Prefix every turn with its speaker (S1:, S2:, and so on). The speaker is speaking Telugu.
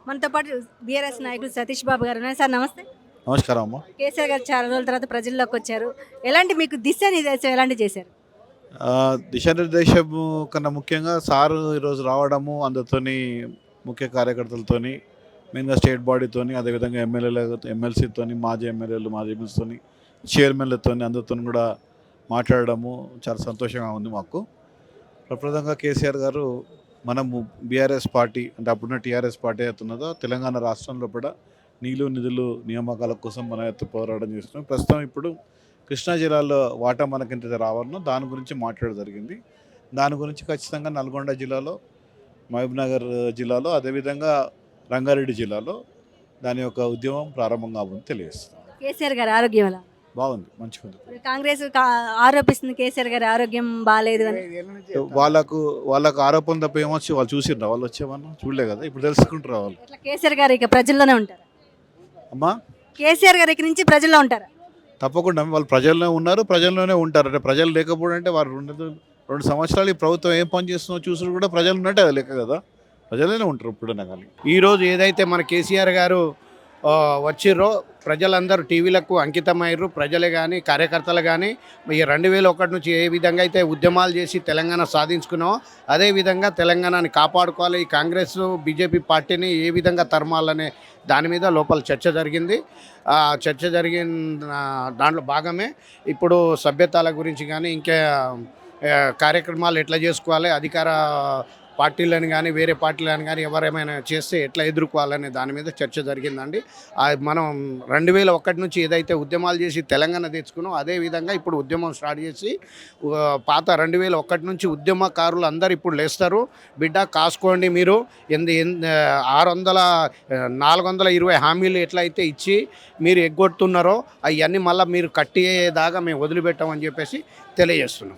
S1: మనతో పాటు బీఆర్ఎస్ నాయకుడు సతీష్ బాబు గారు ఉన్నారు. సార్ నమస్తే.
S2: నమస్కారం అమ్మ.
S1: కేసీఆర్ గారు చాలా రోజుల తర్వాత ప్రజల్లోకి వచ్చారు. ఎలాంటి మీకు దిశానిర్దేశం ఎలాంటి చేశారు?
S2: దిశానిర్దేశం కన్నా ముఖ్యంగా సారు ఈరోజు రావడము అందరితోని ముఖ్య కార్యకర్తలతోని మెయిన్గా స్టేట్ బాడీతోని అదేవిధంగా ఎమ్మెల్సీతోని మాజీ ఎమ్మెల్యేలు మాజీ ఎమ్మెల్సీతోని చైర్మన్లతోని అందరితో కూడా మాట్లాడడము చాలా సంతోషంగా ఉంది మాకు. ప్రప్రదంగా కేసీఆర్ గారు మనము బీఆర్ఎస్ పార్టీ అంటే అప్పుడున్న టీఆర్ఎస్ పార్టీ అవుతున్నదో తెలంగాణ రాష్ట్రంలో కూడా నీళ్లు నిధులు నియామకాల కోసం మన ఎత్తు పోరాటం చేస్తున్నాం. ప్రస్తుతం ఇప్పుడు కృష్ణా జిల్లాలో వాటా మనకింత రావాలనో దాని గురించి మాట్లాడడం జరిగింది. దాని గురించి ఖచ్చితంగా నల్గొండ జిల్లాలో, మహబూబ్నగర్ జిల్లాలో, అదేవిధంగా రంగారెడ్డి జిల్లాలో దాని యొక్క ఉద్యమం ప్రారంభంగా ఉంది తెలియజేస్తుంది.
S1: కేసీఆర్ గారి ఆరోగ్యం ఎలా
S2: బాగుంది, మంచిగా ఉంది.
S1: కాంగ్రెస్ ఆరోపిస్తుంది కేసీఆర్ గారి ఆరోగ్యం బాగాలేదు అని.
S2: వాళ్ళకు ఆరోపణ తప్ప ఏమొచ్చి వాళ్ళు చూసిర్రా? వాళ్ళు వచ్చేమన్నా చూడలే కదా, ఇప్పుడు తెలుసుకుంటారు వాళ్ళు.
S1: ఇట్లా కేసీఆర్ గారు ఇక ప్రజల్లోనే ఉంటారు
S2: అమ్మా.
S1: కేసీఆర్ గారి నుంచి ప్రజల్లో ఉంటారు
S2: తప్పకుండా వాళ్ళు ప్రజల్లో ఉన్నారు, ప్రజల్లోనే ఉంటారు. అంటే ప్రజలు లేకపోవడం అంటే వారు రెండు సంవత్సరాలు ఈ ప్రభుత్వం ఏం పని చేస్తుందో చూసి కూడా ప్రజలు ఉన్నట్టే అది లెక్క కదా, ప్రజలనే ఉంటారు ఇప్పుడైనా కానీ.
S3: ఈరోజు ఏదైతే మన కేసీఆర్ గారు వచ్చిర్రో ప్రజలందరూ టీవీలకు అంకితమయ్యారు. ప్రజలే కానీ కార్యకర్తలు కానీ ఈ 2001 నుంచి ఏ విధంగా అయితే ఉద్యమాలు చేసి తెలంగాణ సాధించుకున్నామో అదేవిధంగా తెలంగాణని కాపాడుకోవాలి, ఈ కాంగ్రెస్ బీజేపీ పార్టీని ఏ విధంగా తరమాలనే దాని మీద లోపల చర్చ జరిగింది. చర్చ జరిగిన దాంట్లో భాగమే ఇప్పుడు సభ్యతాల గురించి కానీ ఇంకా కార్యక్రమాలు ఎట్లా చేసుకోవాలి, అధికార పార్టీలను కానీ వేరే పార్టీలను కానీ ఎవరేమైనా చేస్తే ఎట్లా ఎదుర్కోవాలనే దాని మీద చర్చ జరిగిందండి. మనం 2001 నుంచి ఏదైతే ఉద్యమాలు చేసి తెలంగాణ తెచ్చుకున్నాం అదేవిధంగా ఇప్పుడు ఉద్యమం స్టార్ట్ చేసి పాత 2001 నుంచి ఉద్యమకారులు అందరు ఇప్పుడు లేస్తారు. బిడ్డ కాసుకోండి, మీరు 420 హామీలు ఎట్లయితే ఇచ్చి మీరు ఎగ్గొడుతున్నారో అవన్నీ మళ్ళీ మీరు కట్టేదాకా మేము వదిలిపెట్టామని చెప్పేసి తెలియజేస్తున్నాం.